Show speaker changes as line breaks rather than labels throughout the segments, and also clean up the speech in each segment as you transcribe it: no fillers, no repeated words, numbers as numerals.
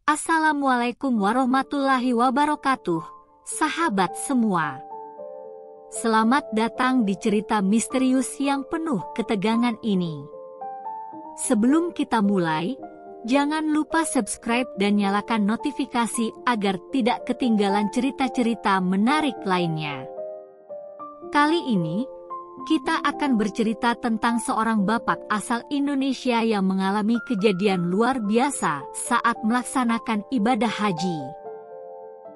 Assalamualaikum warahmatullahi wabarakatuh, sahabat semua. Selamat datang di cerita misterius yang penuh ketegangan ini. Sebelum kita mulai, jangan lupa subscribe dan nyalakan notifikasi agar tidak ketinggalan cerita-cerita menarik lainnya. Kali ini, kita akan bercerita tentang seorang bapak asal Indonesia yang mengalami kejadian luar biasa saat melaksanakan ibadah haji.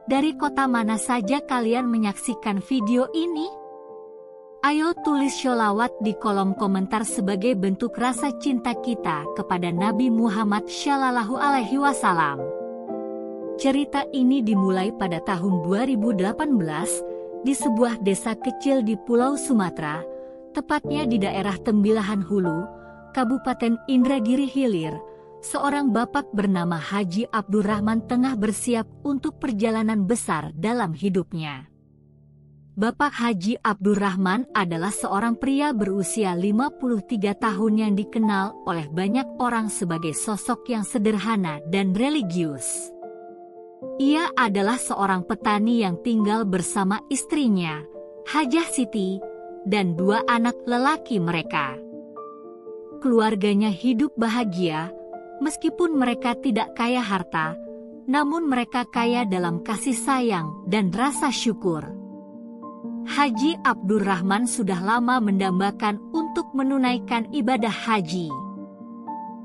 Dari kota mana saja kalian menyaksikan video ini? Ayo tulis sholawat di kolom komentar sebagai bentuk rasa cinta kita kepada Nabi Muhammad Shallallahu Alaihi Wasallam. Cerita ini dimulai pada tahun 2018 di sebuah desa kecil di Pulau Sumatera, tepatnya di daerah Tembilahan Hulu, Kabupaten Indragiri Hilir. Seorang bapak bernama Haji Abdurrahman tengah bersiap untuk perjalanan besar dalam hidupnya. Bapak Haji Abdurrahman adalah seorang pria berusia 53 tahun yang dikenal oleh banyak orang sebagai sosok yang sederhana dan religius. Ia adalah seorang petani yang tinggal bersama istrinya, Hajah Siti, dan dua anak lelaki mereka. Keluarganya hidup bahagia, meskipun mereka tidak kaya harta, namun mereka kaya dalam kasih sayang dan rasa syukur. Haji Abdurrahman sudah lama mendambakan untuk menunaikan ibadah haji.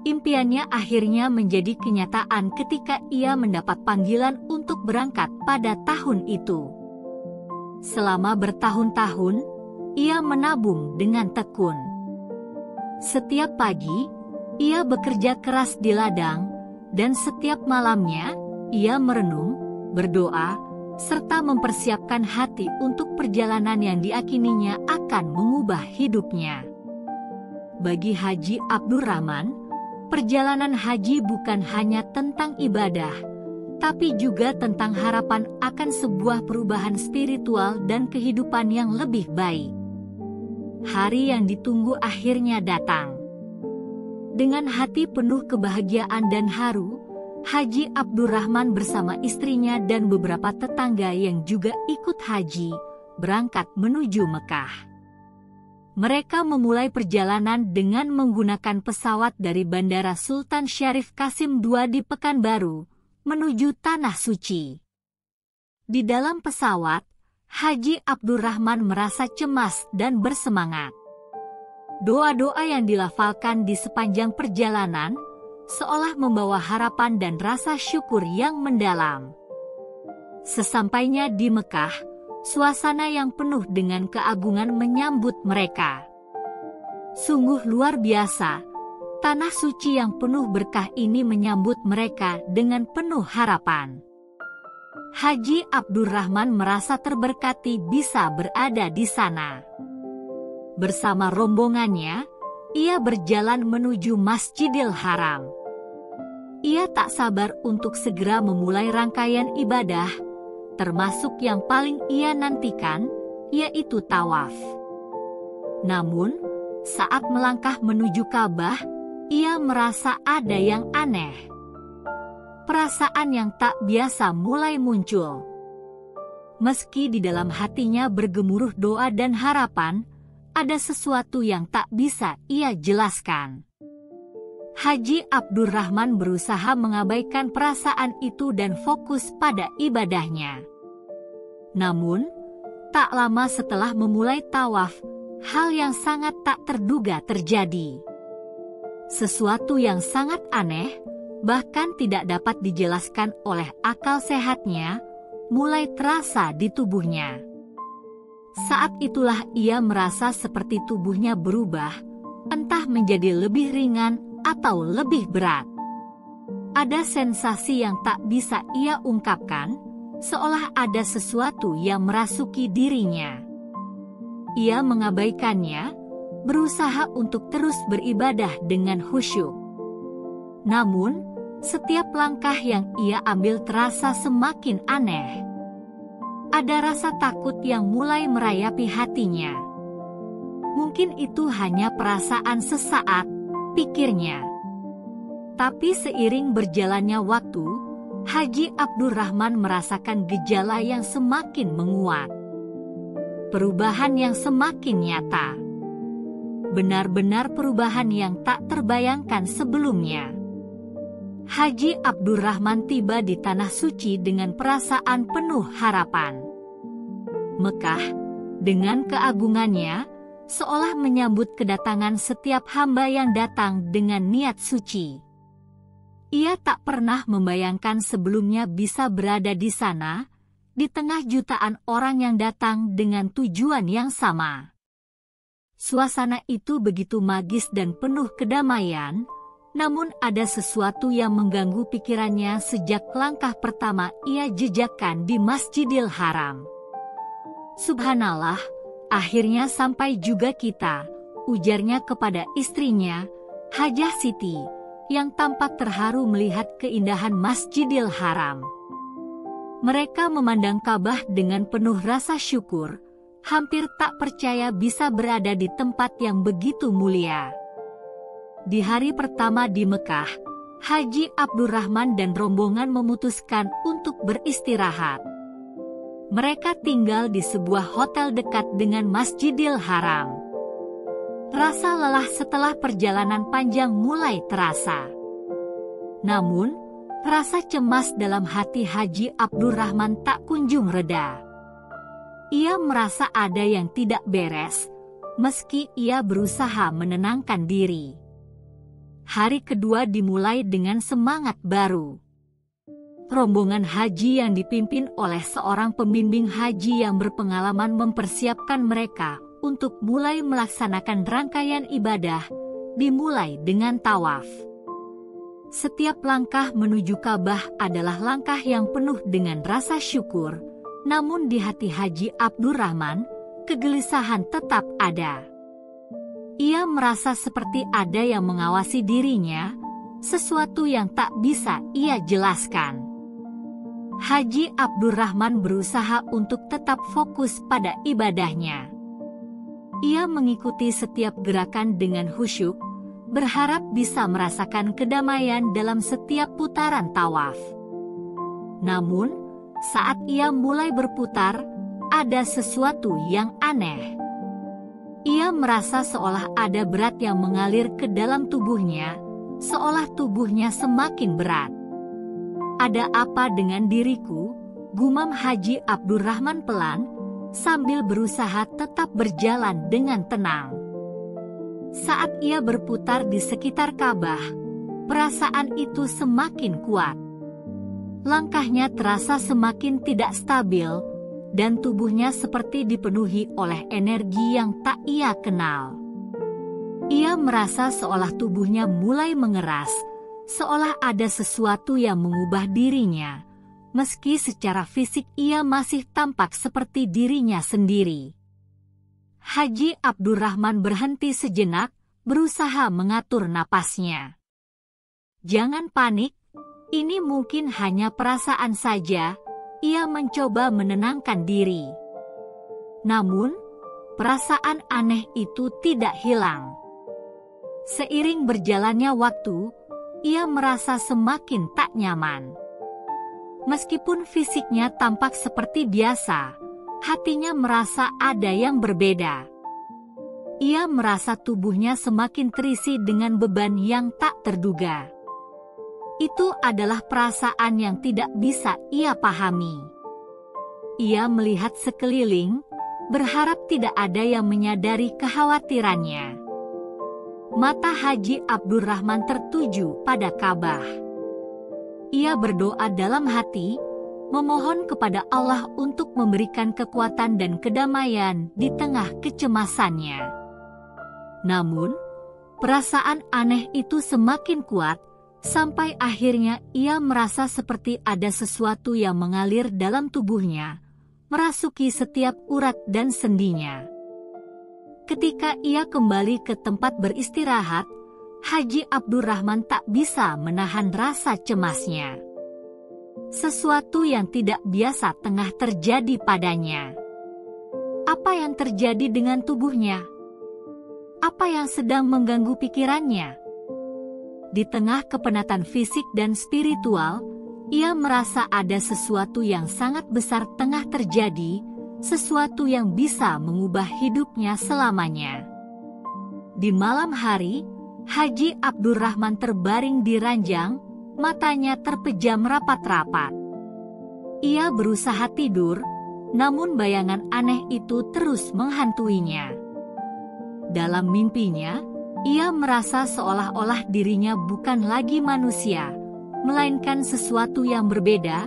Impiannya akhirnya menjadi kenyataan ketika ia mendapat panggilan untuk berangkat pada tahun itu. Selama bertahun-tahun, ia menabung dengan tekun. Setiap pagi, ia bekerja keras di ladang, dan setiap malamnya, ia merenung, berdoa, serta mempersiapkan hati untuk perjalanan yang diyakininya akan mengubah hidupnya. Bagi Haji Abdurrahman, perjalanan haji bukan hanya tentang ibadah, tapi juga tentang harapan akan sebuah perubahan spiritual dan kehidupan yang lebih baik. Hari yang ditunggu akhirnya datang. Dengan hati penuh kebahagiaan dan haru, Haji Abdurrahman bersama istrinya dan beberapa tetangga yang juga ikut haji, berangkat menuju Mekah. Mereka memulai perjalanan dengan menggunakan pesawat dari Bandara Sultan Syarif Qasim II di Pekanbaru, menuju Tanah Suci. Di dalam pesawat, Haji Abdurrahman merasa cemas dan bersemangat. Doa-doa yang dilafalkan di sepanjang perjalanan seolah membawa harapan dan rasa syukur yang mendalam. Sesampainya di Mekah, suasana yang penuh dengan keagungan menyambut mereka. Sungguh luar biasa, tanah suci yang penuh berkah ini menyambut mereka dengan penuh harapan. Haji Abdurrahman merasa terberkati bisa berada di sana. Bersama rombongannya, ia berjalan menuju Masjidil Haram. Ia tak sabar untuk segera memulai rangkaian ibadah, termasuk yang paling ia nantikan, yaitu tawaf. Namun, saat melangkah menuju Ka'bah, ia merasa ada yang aneh. Perasaan yang tak biasa mulai muncul. Meski di dalam hatinya bergemuruh doa dan harapan, ada sesuatu yang tak bisa ia jelaskan. Haji Abdurrahman berusaha mengabaikan perasaan itu dan fokus pada ibadahnya. Namun, tak lama setelah memulai tawaf, hal yang sangat tak terduga terjadi. Sesuatu yang sangat aneh, bahkan tidak dapat dijelaskan oleh akal sehatnya, mulai terasa di tubuhnya. Saat itulah ia merasa seperti tubuhnya berubah, entah menjadi lebih ringan atau lebih berat. Ada sensasi yang tak bisa ia ungkapkan, seolah ada sesuatu yang merasuki dirinya. Ia mengabaikannya, berusaha untuk terus beribadah dengan khusyuk. Namun, setiap langkah yang ia ambil terasa semakin aneh. Ada rasa takut yang mulai merayapi hatinya. Mungkin itu hanya perasaan sesaat, pikirnya. Tapi seiring berjalannya waktu, Haji Abdurrahman merasakan gejala yang semakin menguat. Perubahan yang semakin nyata. Benar-benar perubahan yang tak terbayangkan sebelumnya. Haji Abdurrahman tiba di Tanah Suci dengan perasaan penuh harapan. Mekah, dengan keagungannya, seolah menyambut kedatangan setiap hamba yang datang dengan niat suci. Ia tak pernah membayangkan sebelumnya bisa berada di sana, di tengah jutaan orang yang datang dengan tujuan yang sama. Suasana itu begitu magis dan penuh kedamaian, namun ada sesuatu yang mengganggu pikirannya sejak langkah pertama ia jejakkan di Masjidil Haram. Subhanallah, akhirnya sampai juga kita, ujarnya kepada istrinya, Hajah Siti, yang tampak terharu melihat keindahan Masjidil Haram. Mereka memandang Ka'bah dengan penuh rasa syukur, hampir tak percaya bisa berada di tempat yang begitu mulia. Di hari pertama di Mekah, Haji Abdurrahman dan rombongan memutuskan untuk beristirahat. Mereka tinggal di sebuah hotel dekat dengan Masjidil Haram. Rasa lelah setelah perjalanan panjang mulai terasa. Namun, rasa cemas dalam hati Haji Abdurrahman tak kunjung reda. Ia merasa ada yang tidak beres, meski ia berusaha menenangkan diri. Hari kedua dimulai dengan semangat baru. Rombongan haji yang dipimpin oleh seorang pembimbing haji yang berpengalaman mempersiapkan mereka untuk mulai melaksanakan rangkaian ibadah, dimulai dengan tawaf. Setiap langkah menuju Ka'bah adalah langkah yang penuh dengan rasa syukur, namun di hati Haji Abdurrahman, kegelisahan tetap ada. Ia merasa seperti ada yang mengawasi dirinya, sesuatu yang tak bisa ia jelaskan. Haji Abdurrahman berusaha untuk tetap fokus pada ibadahnya. Ia mengikuti setiap gerakan dengan khusyuk, berharap bisa merasakan kedamaian dalam setiap putaran tawaf. Namun, saat ia mulai berputar, ada sesuatu yang aneh. Ia merasa seolah ada berat yang mengalir ke dalam tubuhnya, seolah tubuhnya semakin berat. "Ada apa dengan diriku?" gumam Haji Abdurrahman pelan, sambil berusaha tetap berjalan dengan tenang. Saat ia berputar di sekitar Ka'bah, perasaan itu semakin kuat. Langkahnya terasa semakin tidak stabil, dan tubuhnya seperti dipenuhi oleh energi yang tak ia kenal. Ia merasa seolah tubuhnya mulai mengeras, seolah ada sesuatu yang mengubah dirinya, meski secara fisik ia masih tampak seperti dirinya sendiri. Haji Abdurrahman berhenti sejenak, berusaha mengatur napasnya. "Jangan panik, ini mungkin hanya perasaan saja." Ia mencoba menenangkan diri. Namun, perasaan aneh itu tidak hilang. Seiring berjalannya waktu, ia merasa semakin tak nyaman. Meskipun fisiknya tampak seperti biasa, hatinya merasa ada yang berbeda. Ia merasa tubuhnya semakin terisi dengan beban yang tak terduga. Itu adalah perasaan yang tidak bisa ia pahami. Ia melihat sekeliling, berharap tidak ada yang menyadari kekhawatirannya. Mata Haji Abdurrahman tertuju pada Ka'bah. Ia berdoa dalam hati, memohon kepada Allah untuk memberikan kekuatan dan kedamaian di tengah kecemasannya. Namun, perasaan aneh itu semakin kuat, sampai akhirnya ia merasa seperti ada sesuatu yang mengalir dalam tubuhnya, merasuki setiap urat dan sendinya. Ketika ia kembali ke tempat beristirahat, Haji Abdurrahman tak bisa menahan rasa cemasnya. Sesuatu yang tidak biasa tengah terjadi padanya. Apa yang terjadi dengan tubuhnya? Apa yang sedang mengganggu pikirannya? Di tengah kepenatan fisik dan spiritual, ia merasa ada sesuatu yang sangat besar tengah terjadi, sesuatu yang bisa mengubah hidupnya selamanya. Di malam hari, Haji Abdurrahman terbaring di ranjang, matanya terpejam rapat-rapat. Ia berusaha tidur, namun bayangan aneh itu terus menghantuinya. Dalam mimpinya, ia merasa seolah-olah dirinya bukan lagi manusia, melainkan sesuatu yang berbeda,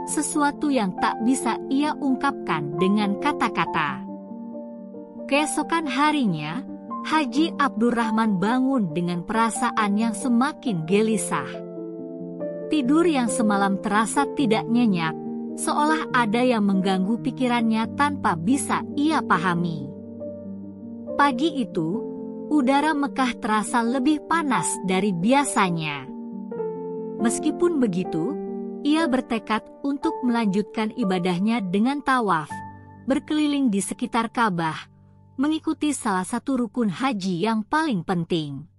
sesuatu yang tak bisa ia ungkapkan dengan kata-kata. Keesokan harinya, Haji Abdurrahman bangun dengan perasaan yang semakin gelisah. Tidur yang semalam terasa tidak nyenyak, seolah ada yang mengganggu pikirannya tanpa bisa ia pahami. Pagi itu, udara Mekah terasa lebih panas dari biasanya. Meskipun begitu, ia bertekad untuk melanjutkan ibadahnya dengan tawaf, berkeliling di sekitar Ka'bah, mengikuti salah satu rukun haji yang paling penting.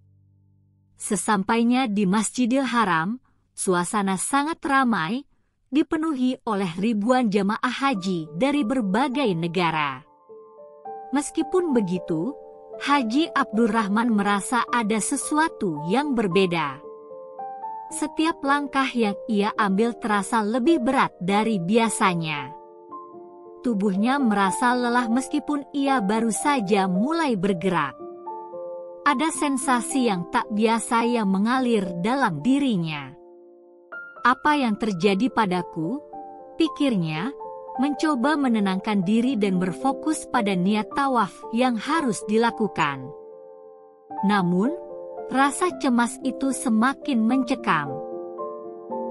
Sesampainya di Masjidil Haram, suasana sangat ramai, dipenuhi oleh ribuan jamaah haji dari berbagai negara. Meskipun begitu, Haji Abdurrahman merasa ada sesuatu yang berbeda. Setiap langkah yang ia ambil terasa lebih berat dari biasanya. Tubuhnya merasa lelah meskipun ia baru saja mulai bergerak. Ada sensasi yang tak biasa yang mengalir dalam dirinya. Apa yang terjadi padaku? Pikirnya, mencoba menenangkan diri dan berfokus pada niat tawaf yang harus dilakukan. Namun, rasa cemas itu semakin mencekam.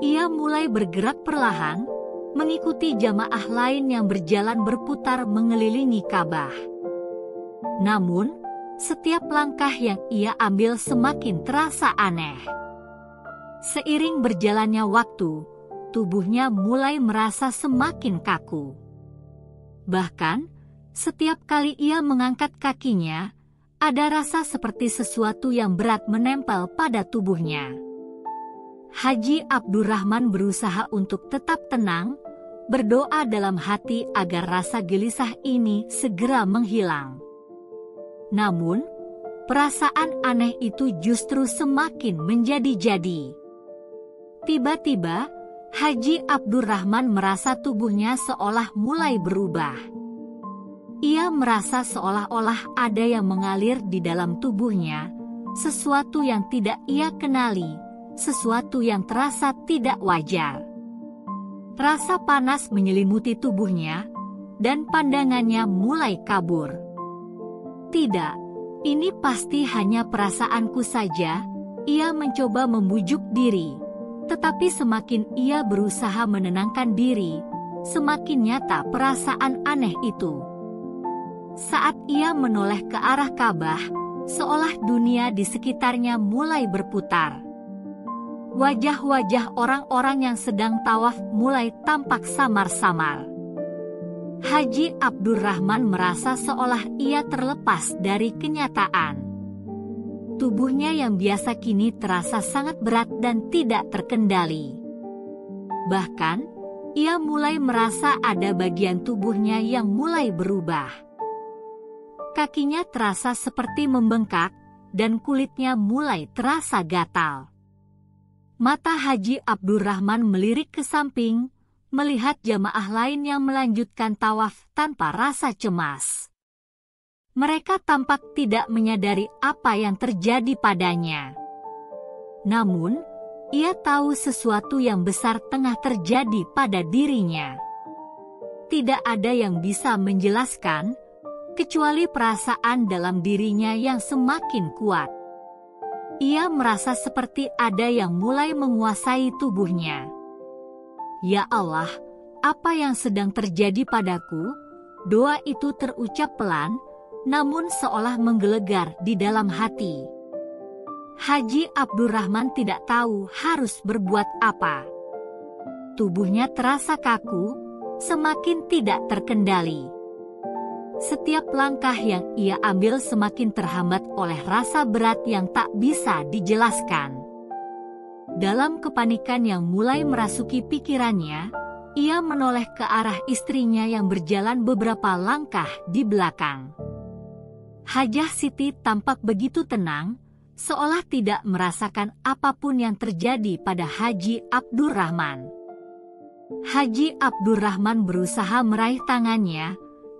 Ia mulai bergerak perlahan, mengikuti jamaah lain yang berjalan berputar mengelilingi Ka'bah. Namun, setiap langkah yang ia ambil semakin terasa aneh. Seiring berjalannya waktu, tubuhnya mulai merasa semakin kaku. Bahkan, setiap kali ia mengangkat kakinya, ada rasa seperti sesuatu yang berat menempel pada tubuhnya. Haji Abdurrahman berusaha untuk tetap tenang, berdoa dalam hati agar rasa gelisah ini segera menghilang. Namun, perasaan aneh itu justru semakin menjadi-jadi. Tiba-tiba, Haji Abdurrahman merasa tubuhnya seolah mulai berubah. Ia merasa seolah-olah ada yang mengalir di dalam tubuhnya, sesuatu yang tidak ia kenali, sesuatu yang terasa tidak wajar. Rasa panas menyelimuti tubuhnya, dan pandangannya mulai kabur. Tidak, ini pasti hanya perasaanku saja, ia mencoba membujuk diri. Tetapi semakin ia berusaha menenangkan diri, semakin nyata perasaan aneh itu. Saat ia menoleh ke arah Ka'bah, seolah dunia di sekitarnya mulai berputar. Wajah-wajah orang-orang yang sedang tawaf mulai tampak samar-samar. Haji Abdurrahman merasa seolah ia terlepas dari kenyataan. Tubuhnya yang biasa kini terasa sangat berat dan tidak terkendali. Bahkan, ia mulai merasa ada bagian tubuhnya yang mulai berubah. Kakinya terasa seperti membengkak, dan kulitnya mulai terasa gatal. Mata Haji Abdurrahman melirik ke samping, melihat jamaah lain yang melanjutkan tawaf tanpa rasa cemas. Mereka tampak tidak menyadari apa yang terjadi padanya. Namun, ia tahu sesuatu yang besar tengah terjadi pada dirinya. Tidak ada yang bisa menjelaskan, kecuali perasaan dalam dirinya yang semakin kuat. Ia merasa seperti ada yang mulai menguasai tubuhnya. Ya Allah, apa yang sedang terjadi padaku? Doa itu terucap pelan, namun seolah menggelegar di dalam hati. Haji Abdurrahman tidak tahu harus berbuat apa. Tubuhnya terasa kaku, semakin tidak terkendali. Setiap langkah yang ia ambil semakin terhambat oleh rasa berat yang tak bisa dijelaskan. Dalam kepanikan yang mulai merasuki pikirannya, ia menoleh ke arah istrinya yang berjalan beberapa langkah di belakang. Hajah Siti tampak begitu tenang, seolah tidak merasakan apapun yang terjadi pada Haji Abdurrahman. Haji Abdurrahman berusaha meraih tangannya,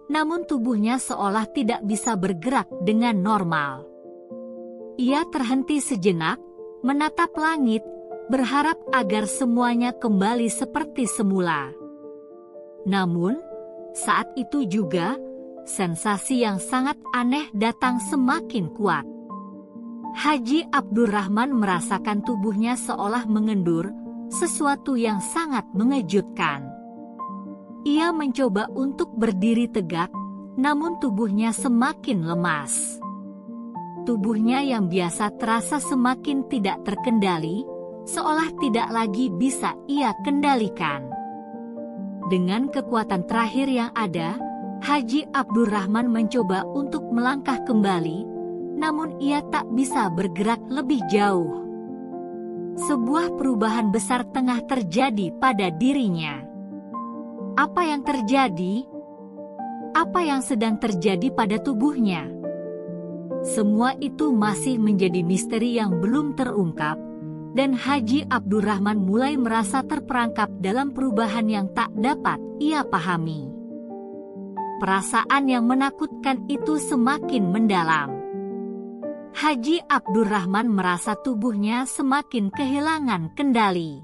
namun tubuhnya seolah tidak bisa bergerak dengan normal. Ia terhenti sejenak, menatap langit, berharap agar semuanya kembali seperti semula. Namun, saat itu juga, sensasi yang sangat aneh datang semakin kuat. Haji Abdurrahman merasakan tubuhnya seolah mengendur, sesuatu yang sangat mengejutkan. Ia mencoba untuk berdiri tegak, namun tubuhnya semakin lemas. Tubuhnya yang biasa terasa semakin tidak terkendali, seolah tidak lagi bisa ia kendalikan. Dengan kekuatan terakhir yang ada, Haji Abdurrahman mencoba untuk melangkah kembali, namun ia tak bisa bergerak lebih jauh. Sebuah perubahan besar tengah terjadi pada dirinya. Apa yang terjadi? Apa yang sedang terjadi pada tubuhnya? Semua itu masih menjadi misteri yang belum terungkap, dan Haji Abdurrahman mulai merasa terperangkap dalam perubahan yang tak dapat ia pahami. Perasaan yang menakutkan itu semakin mendalam. Haji Abdurrahman merasa tubuhnya semakin kehilangan kendali.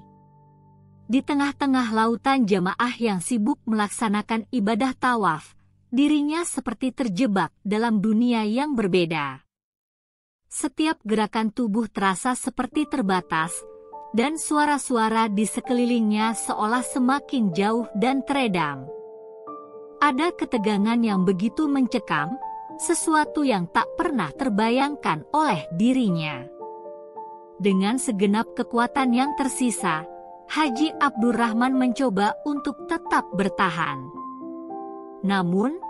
Di tengah-tengah lautan jamaah yang sibuk melaksanakan ibadah tawaf, dirinya seperti terjebak dalam dunia yang berbeda. Setiap gerakan tubuh terasa seperti terbatas, dan suara-suara di sekelilingnya seolah semakin jauh dan teredam. Ada ketegangan yang begitu mencekam, sesuatu yang tak pernah terbayangkan oleh dirinya. Dengan segenap kekuatan yang tersisa, Haji Abdurrahman mencoba untuk tetap bertahan. Namun,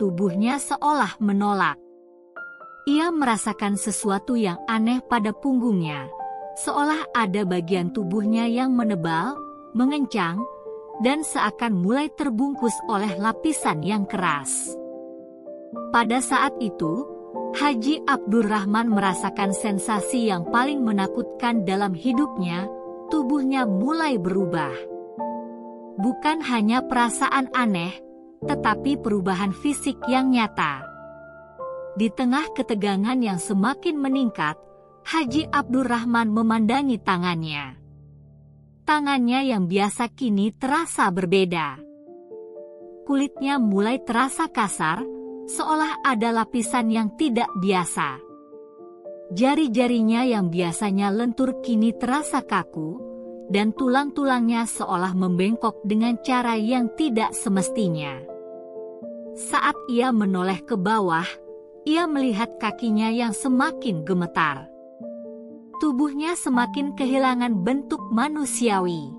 tubuhnya seolah menolak. Ia merasakan sesuatu yang aneh pada punggungnya, seolah ada bagian tubuhnya yang menebal, mengencang, dan seakan mulai terbungkus oleh lapisan yang keras. Pada saat itu, Haji Abdurrahman merasakan sensasi yang paling menakutkan dalam hidupnya, tubuhnya mulai berubah. Bukan hanya perasaan aneh, tetapi perubahan fisik yang nyata. Di tengah ketegangan yang semakin meningkat, Haji Abdurrahman memandangi tangannya. Tangannya yang biasa kini terasa berbeda. Kulitnya mulai terasa kasar, seolah ada lapisan yang tidak biasa. Jari-jarinya yang biasanya lentur kini terasa kaku, dan tulang-tulangnya seolah membengkok dengan cara yang tidak semestinya. Saat ia menoleh ke bawah, ia melihat kakinya yang semakin gemetar. Tubuhnya semakin kehilangan bentuk manusiawi.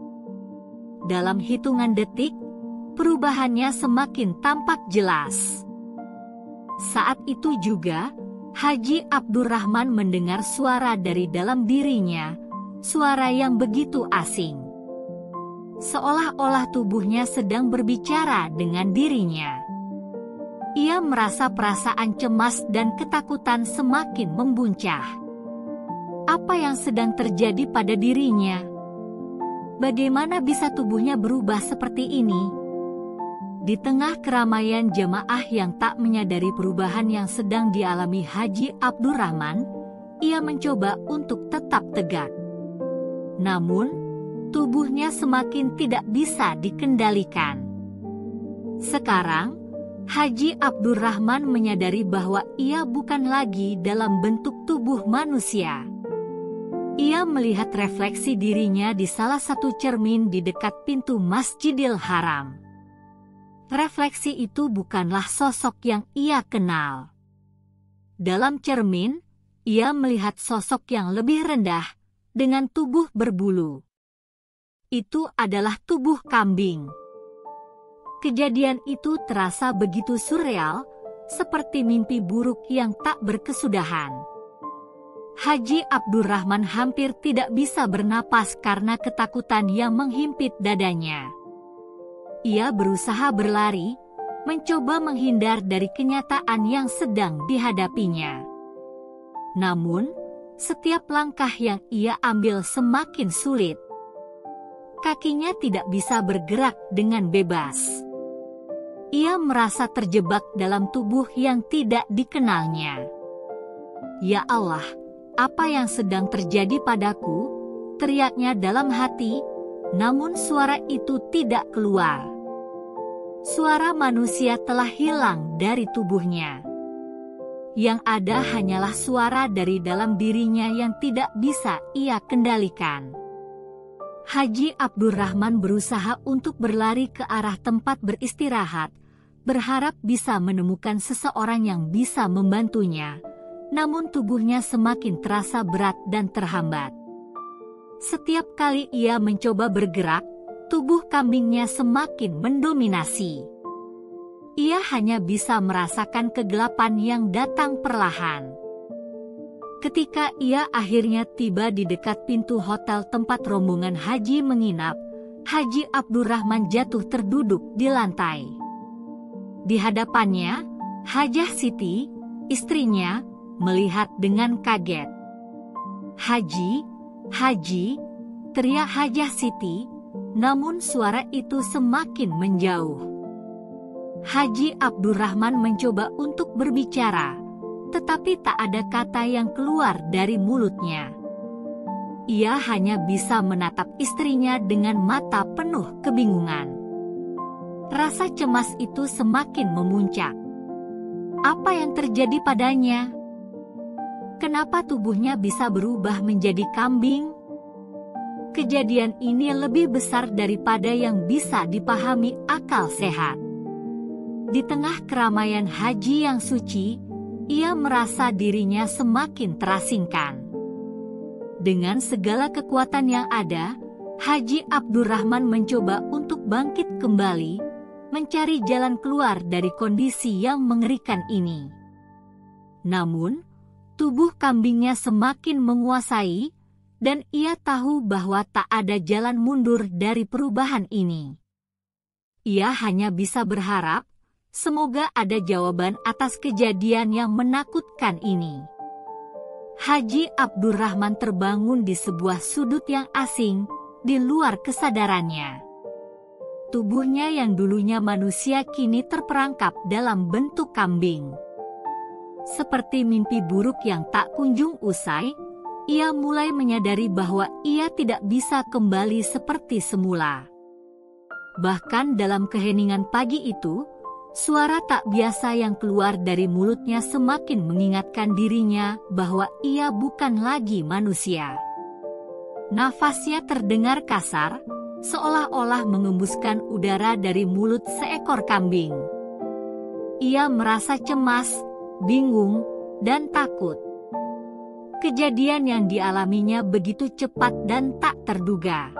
Dalam hitungan detik, perubahannya semakin tampak jelas. Saat itu juga, Haji Abdurrahman mendengar suara dari dalam dirinya, suara yang begitu asing. Seolah-olah tubuhnya sedang berbicara dengan dirinya. Ia merasa perasaan cemas dan ketakutan semakin membuncah. Apa yang sedang terjadi pada dirinya? Bagaimana bisa tubuhnya berubah seperti ini? Di tengah keramaian jamaah yang tak menyadari perubahan yang sedang dialami Haji Abdurrahman, ia mencoba untuk tetap tegak. Namun, tubuhnya semakin tidak bisa dikendalikan. Sekarang, Haji Abdurrahman menyadari bahwa ia bukan lagi dalam bentuk tubuh manusia. Ia melihat refleksi dirinya di salah satu cermin di dekat pintu Masjidil Haram. Refleksi itu bukanlah sosok yang ia kenal. Dalam cermin, ia melihat sosok yang lebih rendah, dengan tubuh berbulu. Itu adalah tubuh kambing. Kejadian itu terasa begitu surreal, seperti mimpi buruk yang tak berkesudahan. Haji Abdurrahman hampir tidak bisa bernapas karena ketakutan yang menghimpit dadanya. Ia berusaha berlari, mencoba menghindar dari kenyataan yang sedang dihadapinya. Namun, setiap langkah yang ia ambil semakin sulit. Kakinya tidak bisa bergerak dengan bebas. Ia merasa terjebak dalam tubuh yang tidak dikenalnya. "Ya Allah, apa yang sedang terjadi padaku?" teriaknya dalam hati, namun suara itu tidak keluar. Suara manusia telah hilang dari tubuhnya. Yang ada hanyalah suara dari dalam dirinya yang tidak bisa ia kendalikan. Haji Abdurrahman berusaha untuk berlari ke arah tempat beristirahat, berharap bisa menemukan seseorang yang bisa membantunya, namun tubuhnya semakin terasa berat dan terhambat. Setiap kali ia mencoba bergerak, tubuh kambingnya semakin mendominasi. Ia hanya bisa merasakan kegelapan yang datang perlahan. Ketika ia akhirnya tiba di dekat pintu hotel tempat rombongan haji menginap, Haji Abdurrahman jatuh terduduk di lantai. Di hadapannya, Hajah Siti, istrinya, melihat dengan kaget. "Haji, Haji," teriak Hajah Siti, namun suara itu semakin menjauh. Haji Abdurrahman mencoba untuk berbicara, tetapi tak ada kata yang keluar dari mulutnya. Ia hanya bisa menatap istrinya dengan mata penuh kebingungan. Rasa cemas itu semakin memuncak. Apa yang terjadi padanya? Kenapa tubuhnya bisa berubah menjadi kambing? Kejadian ini lebih besar daripada yang bisa dipahami akal sehat. Di tengah keramaian haji yang suci, ia merasa dirinya semakin terasingkan. Dengan segala kekuatan yang ada, Haji Abdurrahman mencoba untuk bangkit kembali, mencari jalan keluar dari kondisi yang mengerikan ini. Namun, tubuh kambingnya semakin menguasai, dan ia tahu bahwa tak ada jalan mundur dari perubahan ini. Ia hanya bisa berharap, semoga ada jawaban atas kejadian yang menakutkan ini. Haji Abdurrahman terbangun di sebuah sudut yang asing, di luar kesadarannya. Tubuhnya yang dulunya manusia kini terperangkap dalam bentuk kambing. Seperti mimpi buruk yang tak kunjung usai, ia mulai menyadari bahwa ia tidak bisa kembali seperti semula. Bahkan dalam keheningan pagi itu, suara tak biasa yang keluar dari mulutnya semakin mengingatkan dirinya bahwa ia bukan lagi manusia. Nafasnya terdengar kasar, seolah-olah mengembuskan udara dari mulut seekor kambing. Ia merasa cemas, bingung, dan takut. Kejadian yang dialaminya begitu cepat dan tak terduga.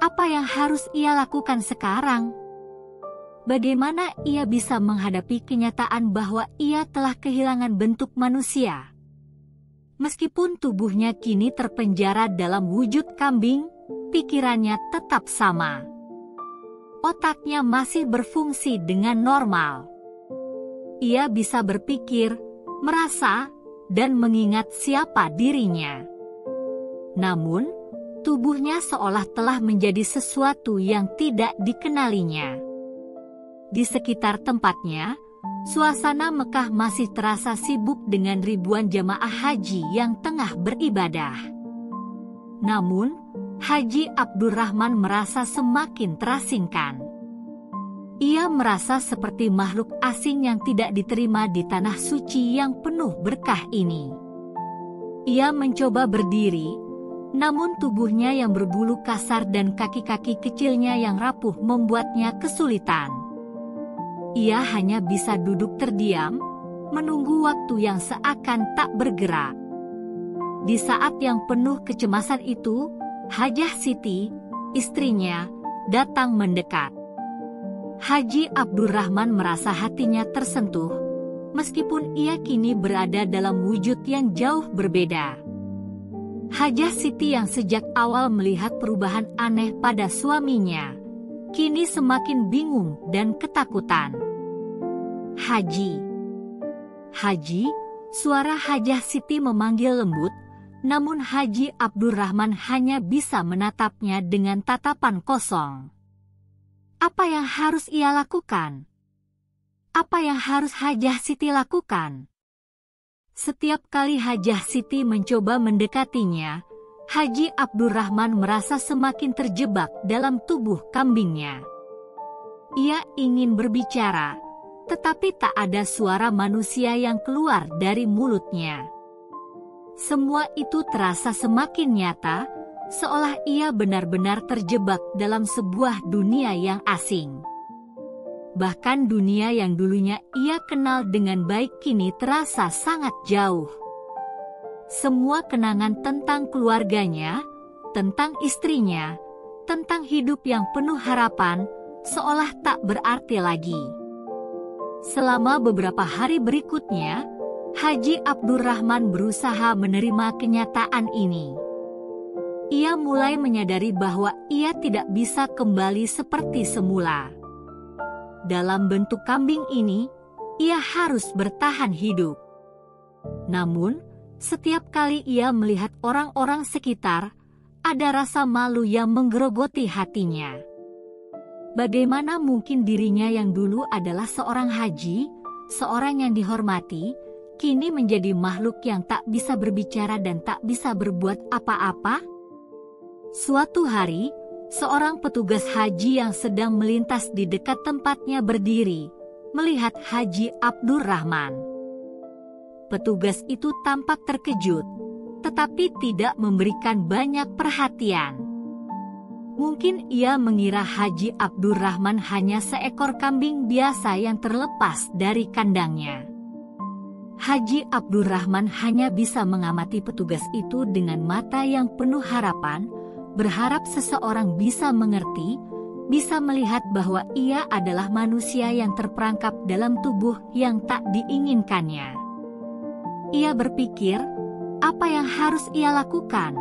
Apa yang harus ia lakukan sekarang? Bagaimana ia bisa menghadapi kenyataan bahwa ia telah kehilangan bentuk manusia? Meskipun tubuhnya kini terpenjara dalam wujud kambing, pikirannya tetap sama. Otaknya masih berfungsi dengan normal. Ia bisa berpikir, merasa, dan mengingat siapa dirinya. Namun, tubuhnya seolah telah menjadi sesuatu yang tidak dikenalinya. Di sekitar tempatnya, suasana Mekah masih terasa sibuk dengan ribuan jamaah haji yang tengah beribadah. Namun, Haji Abdurrahman merasa semakin terasingkan. Ia merasa seperti makhluk asing yang tidak diterima di tanah suci yang penuh berkah ini. Ia mencoba berdiri, namun tubuhnya yang berbulu kasar dan kaki-kaki kecilnya yang rapuh membuatnya kesulitan. Ia hanya bisa duduk terdiam, menunggu waktu yang seakan tak bergerak. Di saat yang penuh kecemasan itu, Hajah Siti, istrinya, datang mendekat. Haji Abdurrahman merasa hatinya tersentuh, meskipun ia kini berada dalam wujud yang jauh berbeda. Hajah Siti yang sejak awal melihat perubahan aneh pada suaminya, kini semakin bingung dan ketakutan. "Haji, Haji," suara Hajah Siti memanggil lembut, namun Haji Abdurrahman hanya bisa menatapnya dengan tatapan kosong. Apa yang harus ia lakukan? Apa yang harus Hajah Siti lakukan? Setiap kali Hajah Siti mencoba mendekatinya, Haji Abdurrahman merasa semakin terjebak dalam tubuh kambingnya. Ia ingin berbicara, tetapi tak ada suara manusia yang keluar dari mulutnya. Semua itu terasa semakin nyata, seolah ia benar-benar terjebak dalam sebuah dunia yang asing. Bahkan dunia yang dulunya ia kenal dengan baik kini terasa sangat jauh. Semua kenangan tentang keluarganya, tentang istrinya, tentang hidup yang penuh harapan, seolah tak berarti lagi. Selama beberapa hari berikutnya, Haji Abdurrahman berusaha menerima kenyataan ini. Ia mulai menyadari bahwa ia tidak bisa kembali seperti semula. Dalam bentuk kambing ini, ia harus bertahan hidup. Namun, setiap kali ia melihat orang-orang sekitar, ada rasa malu yang menggerogoti hatinya. Bagaimana mungkin dirinya yang dulu adalah seorang haji, seorang yang dihormati, kini menjadi makhluk yang tak bisa berbicara dan tak bisa berbuat apa-apa? Suatu hari, seorang petugas haji yang sedang melintas di dekat tempatnya berdiri, melihat Haji Abdurrahman. Petugas itu tampak terkejut, tetapi tidak memberikan banyak perhatian. Mungkin ia mengira Haji Abdurrahman hanya seekor kambing biasa yang terlepas dari kandangnya. Haji Abdurrahman hanya bisa mengamati petugas itu dengan mata yang penuh harapan, berharap seseorang bisa mengerti, bisa melihat bahwa ia adalah manusia yang terperangkap dalam tubuh yang tak diinginkannya. Ia berpikir, apa yang harus ia lakukan?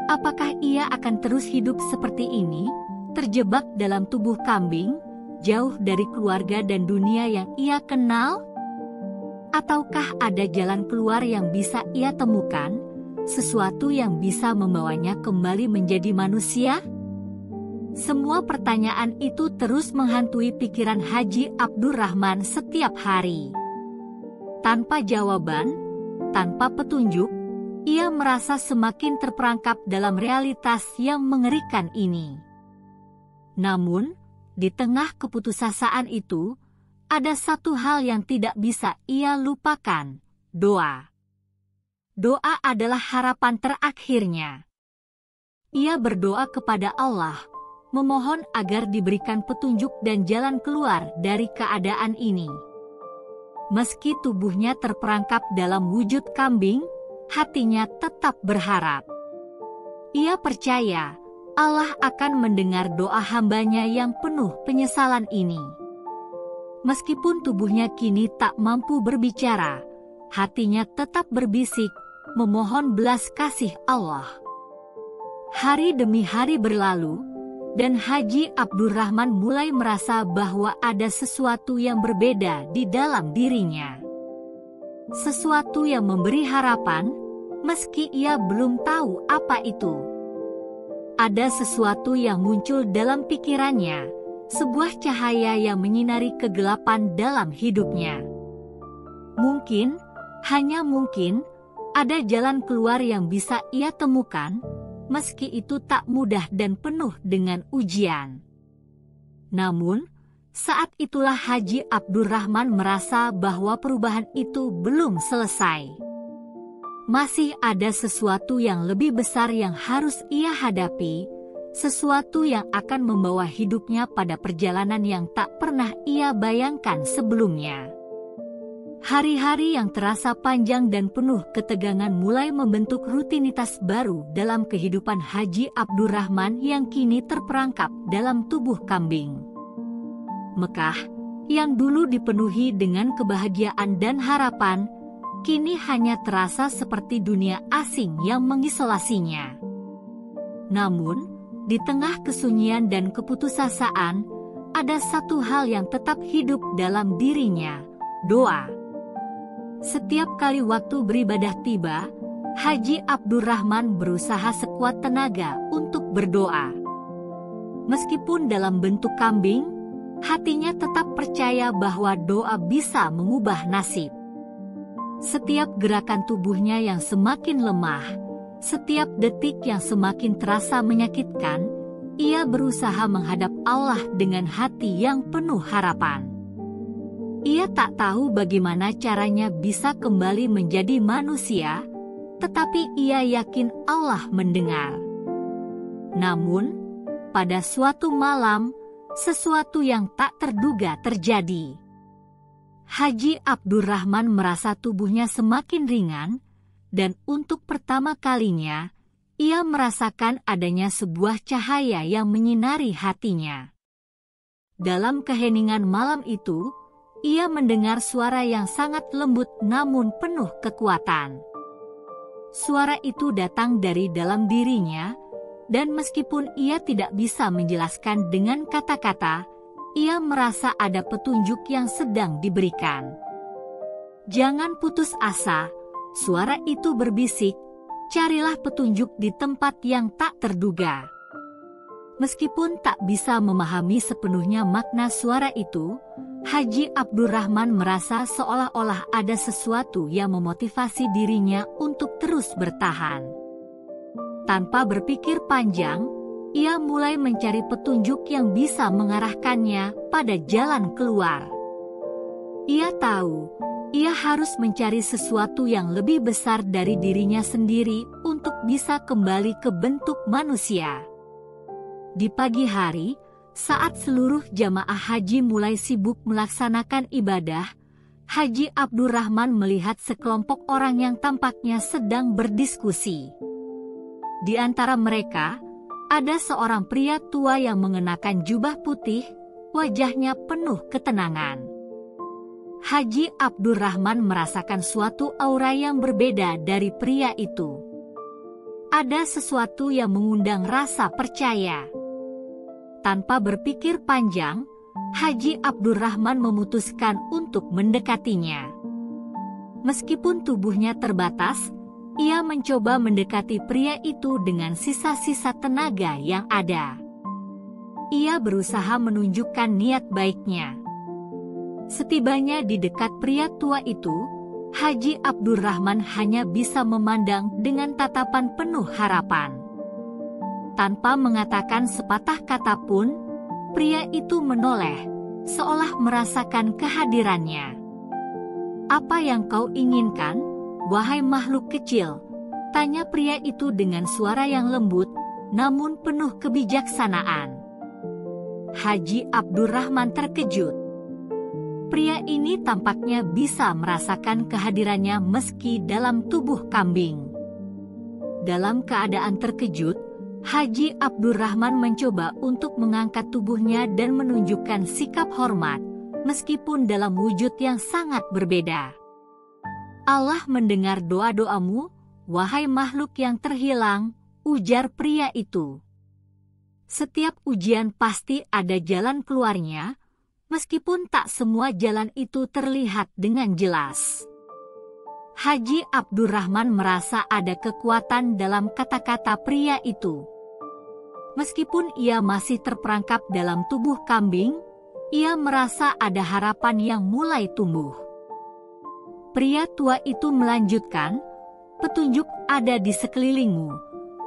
Apakah ia akan terus hidup seperti ini, terjebak dalam tubuh kambing, jauh dari keluarga dan dunia yang ia kenal? Ataukah ada jalan keluar yang bisa ia temukan, sesuatu yang bisa membawanya kembali menjadi manusia? Semua pertanyaan itu terus menghantui pikiran Haji Abdurrahman setiap hari. Tanpa jawaban, tanpa petunjuk, ia merasa semakin terperangkap dalam realitas yang mengerikan ini. Namun, di tengah keputusasaan itu, ada satu hal yang tidak bisa ia lupakan, doa. Doa adalah harapan terakhirnya. Ia berdoa kepada Allah, memohon agar diberikan petunjuk dan jalan keluar dari keadaan ini. Meski tubuhnya terperangkap dalam wujud kambing, hatinya tetap berharap. Ia percaya Allah akan mendengar doa hambanya yang penuh penyesalan ini. Meskipun tubuhnya kini tak mampu berbicara, hatinya tetap berbisik, memohon belas kasih Allah. Hari demi hari berlalu, dan Haji Abdurrahman mulai merasa bahwa ada sesuatu yang berbeda di dalam dirinya. Sesuatu yang memberi harapan, meski ia belum tahu apa itu. Ada sesuatu yang muncul dalam pikirannya, sebuah cahaya yang menyinari kegelapan dalam hidupnya. Mungkin, hanya mungkin, ada jalan keluar yang bisa ia temukan, meski itu tak mudah dan penuh dengan ujian. Namun, saat itulah Haji Abdurrahman merasa bahwa perubahan itu belum selesai. Masih ada sesuatu yang lebih besar yang harus ia hadapi, sesuatu yang akan membawa hidupnya pada perjalanan yang tak pernah ia bayangkan sebelumnya. Hari-hari yang terasa panjang dan penuh ketegangan mulai membentuk rutinitas baru dalam kehidupan Haji Abdurrahman yang kini terperangkap dalam tubuh kambing. Mekah, yang dulu dipenuhi dengan kebahagiaan dan harapan, kini hanya terasa seperti dunia asing yang mengisolasinya. Namun, di tengah kesunyian dan keputusasaan, ada satu hal yang tetap hidup dalam dirinya, doa. Setiap kali waktu beribadah tiba, Haji Abdurrahman berusaha sekuat tenaga untuk berdoa. Meskipun dalam bentuk kambing, hatinya tetap percaya bahwa doa bisa mengubah nasib. Setiap gerakan tubuhnya yang semakin lemah, setiap detik yang semakin terasa menyakitkan, ia berusaha menghadap Allah dengan hati yang penuh harapan. Ia tak tahu bagaimana caranya bisa kembali menjadi manusia, tetapi ia yakin Allah mendengar. Namun, pada suatu malam, sesuatu yang tak terduga terjadi. Haji Abdurrahman merasa tubuhnya semakin ringan, dan untuk pertama kalinya, ia merasakan adanya sebuah cahaya yang menyinari hatinya. Dalam keheningan malam itu, ia mendengar suara yang sangat lembut namun penuh kekuatan. Suara itu datang dari dalam dirinya, dan meskipun ia tidak bisa menjelaskan dengan kata-kata, ia merasa ada petunjuk yang sedang diberikan. "Jangan putus asa," suara itu berbisik, "carilah petunjuk di tempat yang tak terduga." Meskipun tak bisa memahami sepenuhnya makna suara itu, Haji Abdurrahman merasa seolah-olah ada sesuatu yang memotivasi dirinya untuk terus bertahan. Tanpa berpikir panjang, ia mulai mencari petunjuk yang bisa mengarahkannya pada jalan keluar. Ia tahu, ia harus mencari sesuatu yang lebih besar dari dirinya sendiri untuk bisa kembali ke bentuk manusia. Di pagi hari, saat seluruh jamaah haji mulai sibuk melaksanakan ibadah, Haji Abdurrahman melihat sekelompok orang yang tampaknya sedang berdiskusi. Di antara mereka, ada seorang pria tua yang mengenakan jubah putih, wajahnya penuh ketenangan. Haji Abdurrahman merasakan suatu aura yang berbeda dari pria itu. Ada sesuatu yang mengundang rasa percaya. Tanpa berpikir panjang, Haji Abdurrahman memutuskan untuk mendekatinya. Meskipun tubuhnya terbatas, ia mencoba mendekati pria itu dengan sisa-sisa tenaga yang ada. Ia berusaha menunjukkan niat baiknya. Setibanya di dekat pria tua itu, Haji Abdurrahman hanya bisa memandang dengan tatapan penuh harapan. Tanpa mengatakan sepatah kata pun, pria itu menoleh, seolah merasakan kehadirannya. "Apa yang kau inginkan, wahai makhluk kecil?" tanya pria itu dengan suara yang lembut, namun penuh kebijaksanaan. Haji Abdurrahman terkejut. Pria ini tampaknya bisa merasakan kehadirannya meski dalam tubuh kambing. Dalam keadaan terkejut, Haji Abdurrahman mencoba untuk mengangkat tubuhnya dan menunjukkan sikap hormat, meskipun dalam wujud yang sangat berbeda. "Allah mendengar doa-doamu, wahai makhluk yang terhilang," ujar pria itu. Setiap ujian pasti ada jalan keluarnya, meskipun tak semua jalan itu terlihat dengan jelas. Haji Abdurrahman merasa ada kekuatan dalam kata-kata pria itu. Meskipun ia masih terperangkap dalam tubuh kambing, ia merasa ada harapan yang mulai tumbuh. Pria tua itu melanjutkan, "Petunjuk ada di sekelilingmu,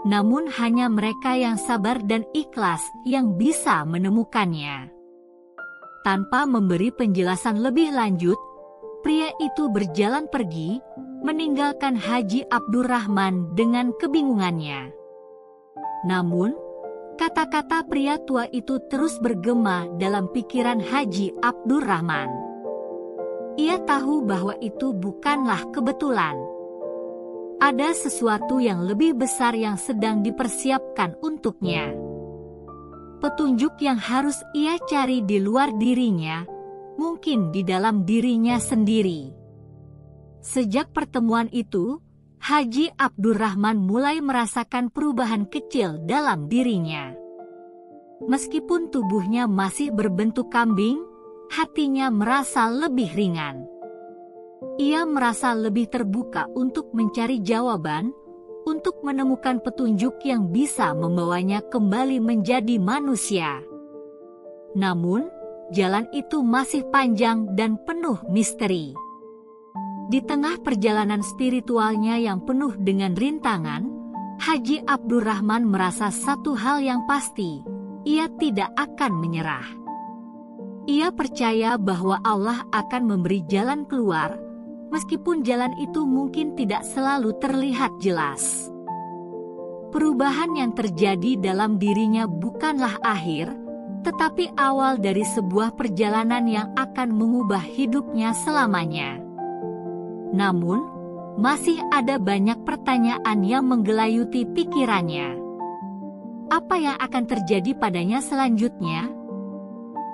namun hanya mereka yang sabar dan ikhlas yang bisa menemukannya." Tanpa memberi penjelasan lebih lanjut, pria itu berjalan pergi, meninggalkan Haji Abdurrahman dengan kebingungannya. Namun, kata-kata pria tua itu terus bergema dalam pikiran Haji Abdurrahman. Ia tahu bahwa itu bukanlah kebetulan. Ada sesuatu yang lebih besar yang sedang dipersiapkan untuknya. Petunjuk yang harus ia cari di luar dirinya, mungkin di dalam dirinya sendiri. Sejak pertemuan itu, Haji Abdurrahman mulai merasakan perubahan kecil dalam dirinya. Meskipun tubuhnya masih berbentuk kambing, hatinya merasa lebih ringan. Ia merasa lebih terbuka untuk mencari jawaban, untuk menemukan petunjuk yang bisa membawanya kembali menjadi manusia. Namun, jalan itu masih panjang dan penuh misteri. Di tengah perjalanan spiritualnya yang penuh dengan rintangan, Haji Abdurrahman merasa satu hal yang pasti, ia tidak akan menyerah. Ia percaya bahwa Allah akan memberi jalan keluar, meskipun jalan itu mungkin tidak selalu terlihat jelas. Perubahan yang terjadi dalam dirinya bukanlah akhir, tetapi awal dari sebuah perjalanan yang akan mengubah hidupnya selamanya. Namun, masih ada banyak pertanyaan yang menggelayuti pikirannya. Apa yang akan terjadi padanya selanjutnya?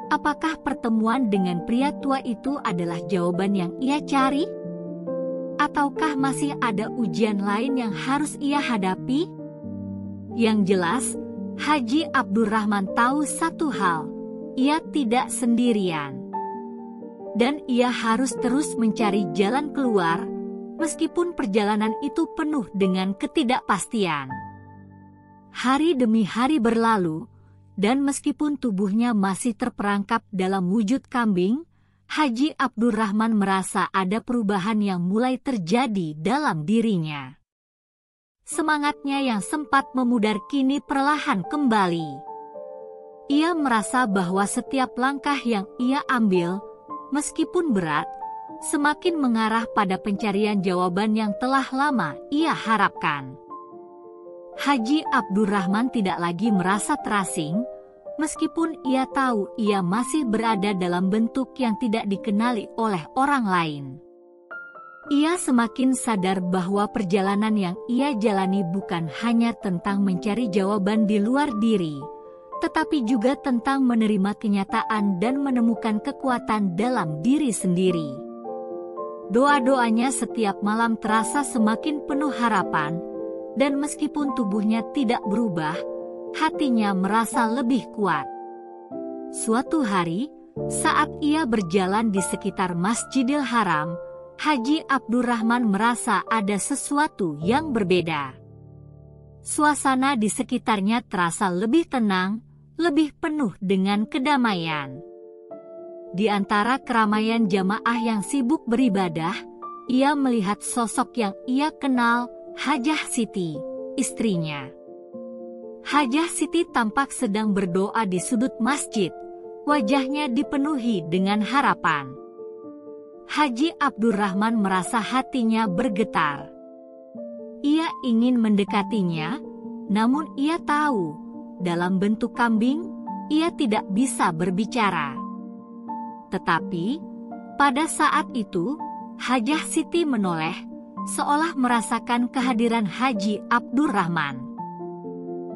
Apakah pertemuan dengan pria tua itu adalah jawaban yang ia cari? Ataukah masih ada ujian lain yang harus ia hadapi? Yang jelas, Haji Abdurrahman tahu satu hal, ia tidak sendirian. Dan ia harus terus mencari jalan keluar, meskipun perjalanan itu penuh dengan ketidakpastian. Hari demi hari berlalu, dan meskipun tubuhnya masih terperangkap dalam wujud kambing, Haji Abdurrahman merasa ada perubahan yang mulai terjadi dalam dirinya. Semangatnya yang sempat memudar kini perlahan kembali. Ia merasa bahwa setiap langkah yang ia ambil, meskipun berat, semakin mengarah pada pencarian jawaban yang telah lama ia harapkan. Haji Abdurrahman tidak lagi merasa terasing, meskipun ia tahu ia masih berada dalam bentuk yang tidak dikenali oleh orang lain. Ia semakin sadar bahwa perjalanan yang ia jalani bukan hanya tentang mencari jawaban di luar diri, tetapi juga tentang menerima kenyataan dan menemukan kekuatan dalam diri sendiri. Doa-doanya setiap malam terasa semakin penuh harapan, dan meskipun tubuhnya tidak berubah, hatinya merasa lebih kuat. Suatu hari, saat ia berjalan di sekitar Masjidil Haram, Haji Abdurrahman merasa ada sesuatu yang berbeda. Suasana di sekitarnya terasa lebih tenang, lebih penuh dengan kedamaian. Di antara keramaian jamaah yang sibuk beribadah, ia melihat sosok yang ia kenal, Hajah Siti, istrinya. Hajah Siti tampak sedang berdoa di sudut masjid, wajahnya dipenuhi dengan harapan. Haji Abdurrahman merasa hatinya bergetar. Ia ingin mendekatinya, namun ia tahu, dalam bentuk kambing, ia tidak bisa berbicara. Tetapi, pada saat itu, Hajah Siti menoleh, seolah merasakan kehadiran Haji Abdurrahman.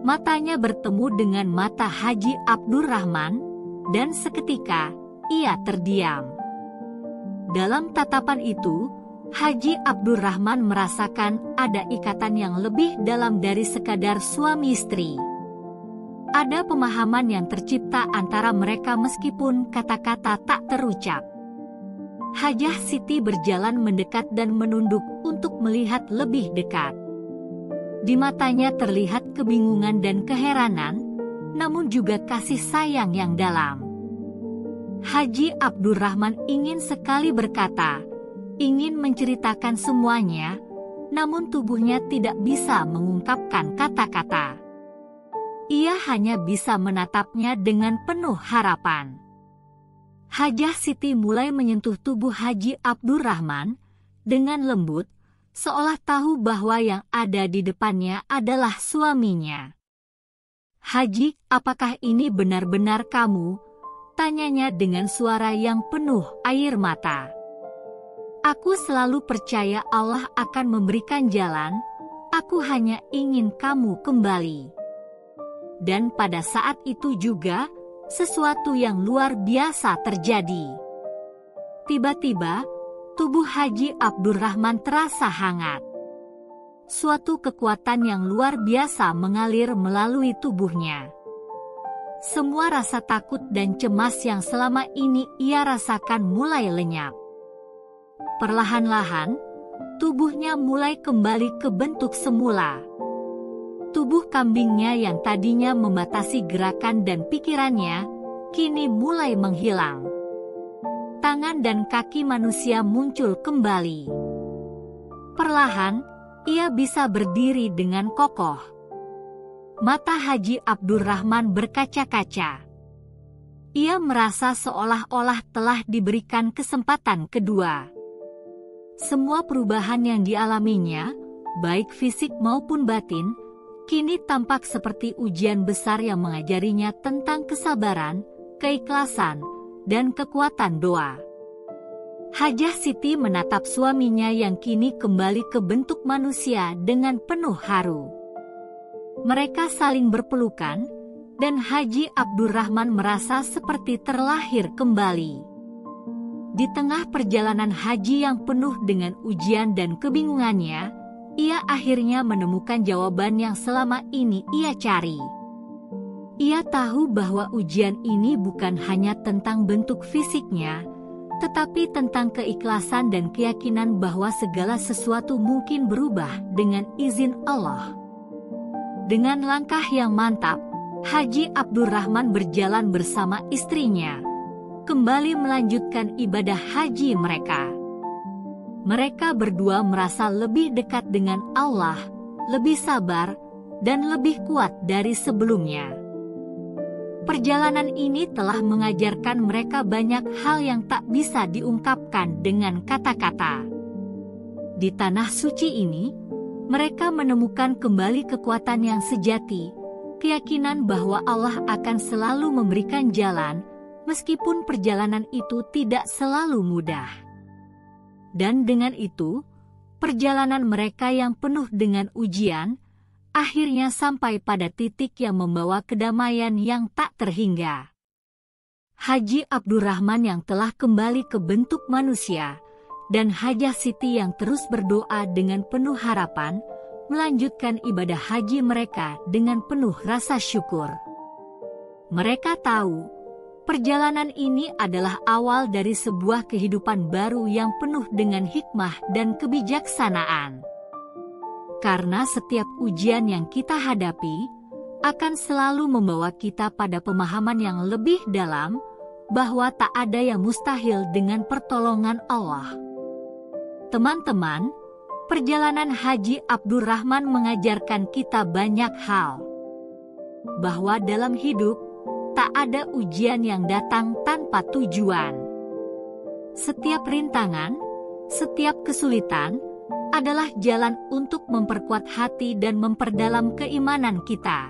Matanya bertemu dengan mata Haji Abdurrahman, dan seketika, ia terdiam. Dalam tatapan itu, Haji Abdurrahman merasakan ada ikatan yang lebih dalam dari sekadar suami istri. Ada pemahaman yang tercipta antara mereka meskipun kata-kata tak terucap. Hajah Siti berjalan mendekat dan menunduk untuk melihat lebih dekat. Di matanya terlihat kebingungan dan keheranan, namun juga kasih sayang yang dalam. Haji Abdurrahman ingin sekali berkata, ingin menceritakan semuanya, namun tubuhnya tidak bisa mengungkapkan kata-kata. Ia hanya bisa menatapnya dengan penuh harapan. Hajah Siti mulai menyentuh tubuh Haji Abdurrahman dengan lembut, seolah tahu bahwa yang ada di depannya adalah suaminya. "Haji, apakah ini benar-benar kamu?" tanyanya dengan suara yang penuh air mata. "Aku selalu percaya Allah akan memberikan jalan, aku hanya ingin kamu kembali." Dan pada saat itu juga, sesuatu yang luar biasa terjadi. Tiba-tiba, tubuh Haji Abdurrahman terasa hangat. Suatu kekuatan yang luar biasa mengalir melalui tubuhnya. Semua rasa takut dan cemas yang selama ini ia rasakan mulai lenyap. Perlahan-lahan, tubuhnya mulai kembali ke bentuk semula. Tubuh kambingnya yang tadinya membatasi gerakan dan pikirannya, kini mulai menghilang. Tangan dan kaki manusia muncul kembali. Perlahan, ia bisa berdiri dengan kokoh. Mata Haji Abdurrahman berkaca-kaca. Ia merasa seolah-olah telah diberikan kesempatan kedua. Semua perubahan yang dialaminya, baik fisik maupun batin, kini tampak seperti ujian besar yang mengajarinya tentang kesabaran, keikhlasan, dan kekuatan doa. Hajah Siti menatap suaminya yang kini kembali ke bentuk manusia dengan penuh haru. Mereka saling berpelukan, dan Haji Abdurrahman merasa seperti terlahir kembali. Di tengah perjalanan haji yang penuh dengan ujian dan kebingungannya, ia akhirnya menemukan jawaban yang selama ini ia cari. Ia tahu bahwa ujian ini bukan hanya tentang bentuk fisiknya, tetapi tentang keikhlasan dan keyakinan bahwa segala sesuatu mungkin berubah dengan izin Allah. Dengan langkah yang mantap, Haji Abdurrahman berjalan bersama istrinya, kembali melanjutkan ibadah haji mereka. Mereka berdua merasa lebih dekat dengan Allah, lebih sabar, dan lebih kuat dari sebelumnya. Perjalanan ini telah mengajarkan mereka banyak hal yang tak bisa diungkapkan dengan kata-kata. Di tanah suci ini, mereka menemukan kembali kekuatan yang sejati, keyakinan bahwa Allah akan selalu memberikan jalan, meskipun perjalanan itu tidak selalu mudah. Dan dengan itu, perjalanan mereka yang penuh dengan ujian, akhirnya sampai pada titik yang membawa kedamaian yang tak terhingga. Haji Abdurrahman yang telah kembali ke bentuk manusia, dan Hajah Siti yang terus berdoa dengan penuh harapan, melanjutkan ibadah haji mereka dengan penuh rasa syukur. Mereka tahu, perjalanan ini adalah awal dari sebuah kehidupan baru yang penuh dengan hikmah dan kebijaksanaan. Karena setiap ujian yang kita hadapi akan selalu membawa kita pada pemahaman yang lebih dalam bahwa tak ada yang mustahil dengan pertolongan Allah. Teman-teman, perjalanan Haji Abdurrahman mengajarkan kita banyak hal. Bahwa dalam hidup, tak ada ujian yang datang tanpa tujuan. Setiap rintangan, setiap kesulitan, adalah jalan untuk memperkuat hati dan memperdalam keimanan kita.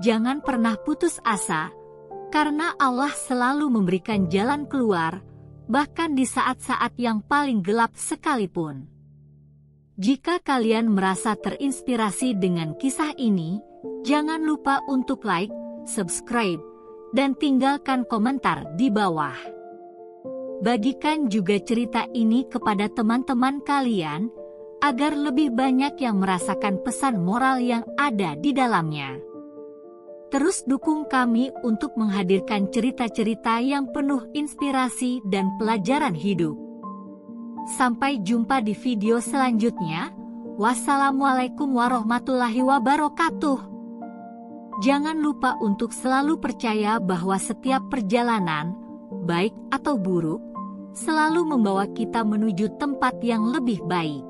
Jangan pernah putus asa, karena Allah selalu memberikan jalan keluar, bahkan di saat-saat yang paling gelap sekalipun. Jika kalian merasa terinspirasi dengan kisah ini, jangan lupa untuk like, subscribe, dan tinggalkan komentar di bawah. Bagikan juga cerita ini kepada teman-teman kalian, agar lebih banyak yang merasakan pesan moral yang ada di dalamnya. Terus dukung kami untuk menghadirkan cerita-cerita yang penuh inspirasi dan pelajaran hidup. Sampai jumpa di video selanjutnya. Wassalamualaikum warahmatullahi wabarakatuh. Jangan lupa untuk selalu percaya bahwa setiap perjalanan, baik atau buruk, selalu membawa kita menuju tempat yang lebih baik.